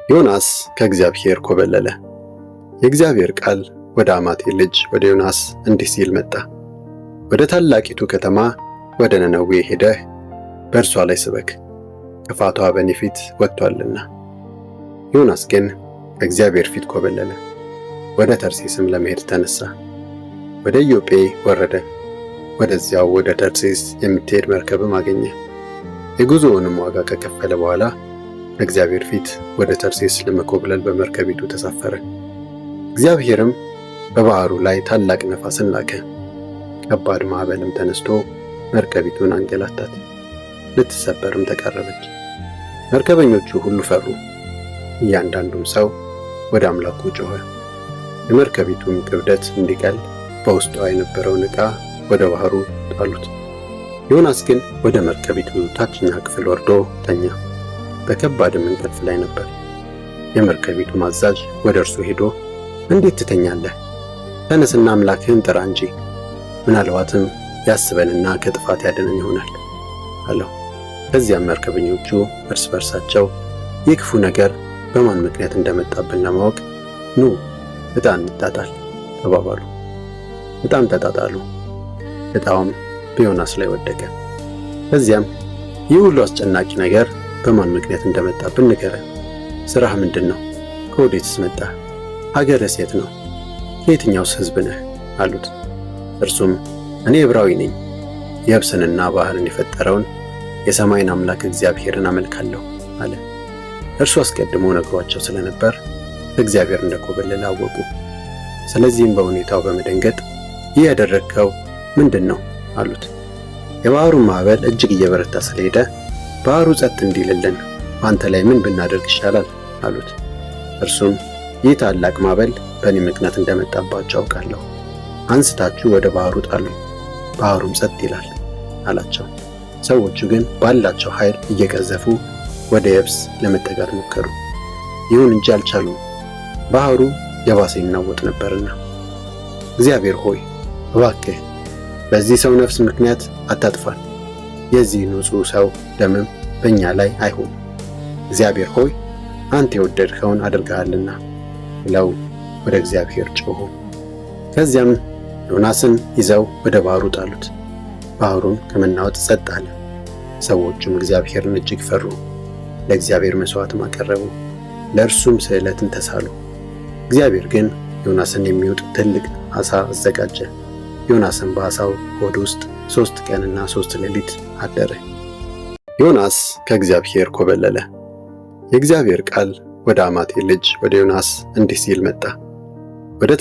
ዮናስ ከእግዚአብሔር ኮበለለ። የእግዚአብሔር ቃል ወደ አማቴ ልጅ ወደ ዮናስ እንዲህ ሲል መጣ። ወደ ታላቂቱ ከተማ ወደ ነነዌ ሄደህ በእርሷ ላይ ስበክ፣ ክፋቷ በእኔ ፊት ወጥቷልና። ዮናስ ግን ከእግዚአብሔር ፊት ኮበለለ፣ ወደ ተርሴስም ለመሄድ ተነሳ። ወደ ኢዮጴ ወረደ። ወደዚያው ወደ ተርሴስ የምትሄድ መርከብም አገኘ። የጉዞውንም ዋጋ ከከፈለ በኋላ ከእግዚአብሔር ፊት ወደ ተርሴስ ለመኮብለል በመርከቢቱ ተሳፈረ። እግዚአብሔርም በባሕሩ ላይ ታላቅ ነፋስን ላከ። ከባድ ማዕበልም ተነስቶ መርከቢቱን አንገላታት፣ ልትሰበርም ተቃረበች። መርከበኞቹ ሁሉ ፈሩ። እያንዳንዱም ሰው ወደ አምላኩ ጮኸ። የመርከቢቱም ክብደት እንዲቀል በውስጧ የነበረውን ዕቃ ወደ ባሕሩ ጣሉት። ዮናስ ግን ወደ መርከቢቱ ታችኛ ክፍል ወርዶ ተኛ፣ በከባድም እንቅልፍ ላይ ነበር። የመርከቢቱ አዛዥ ወደ እርሱ ሄዶ እንዴት ትተኛለህ? ተነስና አምላክህን ጥራ እንጂ፣ ምናልባትም ያስበንና ከጥፋት ያድነን ይሆናል አለው። ከዚያም መርከበኞቹ እርስ በርሳቸው ይህ ክፉ ነገር በማን ምክንያት እንደመጣብን ለማወቅ ኑ ዕጣ እንጣጣል ተባባሉ። ዕጣም ተጣጣሉ። ዕጣውም በዮናስ ላይ ወደቀ። ከዚያም ይህ ሁሉ አስጨናቂ ነገር በማን ምክንያት እንደመጣብን ንገረን። ሥራህ ምንድን ነው? ከወዴትስ መጣህ? ሀገርስ የት ነው? ከየትኛውስ ሕዝብ ነህ? አሉት። እርሱም እኔ ዕብራዊ ነኝ፣ የብስንና ባሕርን የፈጠረውን የሰማይን አምላክ እግዚአብሔርን አመልካለሁ አለ። እርሱ አስቀድሞ ነግሯቸው ስለነበር እግዚአብሔር እንደኮበለለ አወቁ። ስለዚህም በሁኔታው በመደንገጥ ይህ ያደረግከው ምንድን ነው? አሉት። የባሕሩን ማዕበል እጅግ እየበረታ ስለሄደ ባሕሩ ጸጥ እንዲልልን በአንተ ላይ ምን ብናደርግ ይሻላል? አሉት። እርሱም ይህ ታላቅ ማዕበል በእኔ ምክንያት እንደመጣባቸው አውቃለሁ። አንስታችሁ ወደ ባሕሩ ጣሉ፣ ባሕሩም ጸጥ ይላል አላቸው። ሰዎቹ ግን ባላቸው ኃይል እየቀዘፉ ወደ የብስ ለመጠጋት ሞከሩ። ይሁን እንጂ አልቻሉም፣ ባሕሩ የባሰ ይናወጥ ነበርና። እግዚአብሔር ሆይ እባክህ በዚህ ሰው ነፍስ ምክንያት አታጥፋን፣ የዚህ ንጹሕ ሰው ደምም በእኛ ላይ አይሁን። እግዚአብሔር ሆይ አንተ የወደድከውን አድርገሃልና ብለው ወደ እግዚአብሔር ጮኹ። ከዚያም ዮናስን ይዘው ወደ ባሕሩ ጣሉት። ባሕሩም ከመናወጥ ጸጥ አለ። ሰዎቹም እግዚአብሔርን እጅግ ፈሩ፣ ለእግዚአብሔር መሥዋዕትም አቀረቡ፣ ለእርሱም ስእለትን ተሳሉ። እግዚአብሔር ግን ዮናስን የሚውጥ ትልቅ ዓሣ አዘጋጀ። ዮናስም በዓሣው ሆድ ውስጥ 3 ቀንና 3 ሌሊት አደረ። ዮናስ ከእግዚአብሔር ኮበለለ። የእግዚአብሔር ቃል ወደ አማቴ ልጅ ወደ ዮናስ እንዲህ ሲል መጣ። ወደ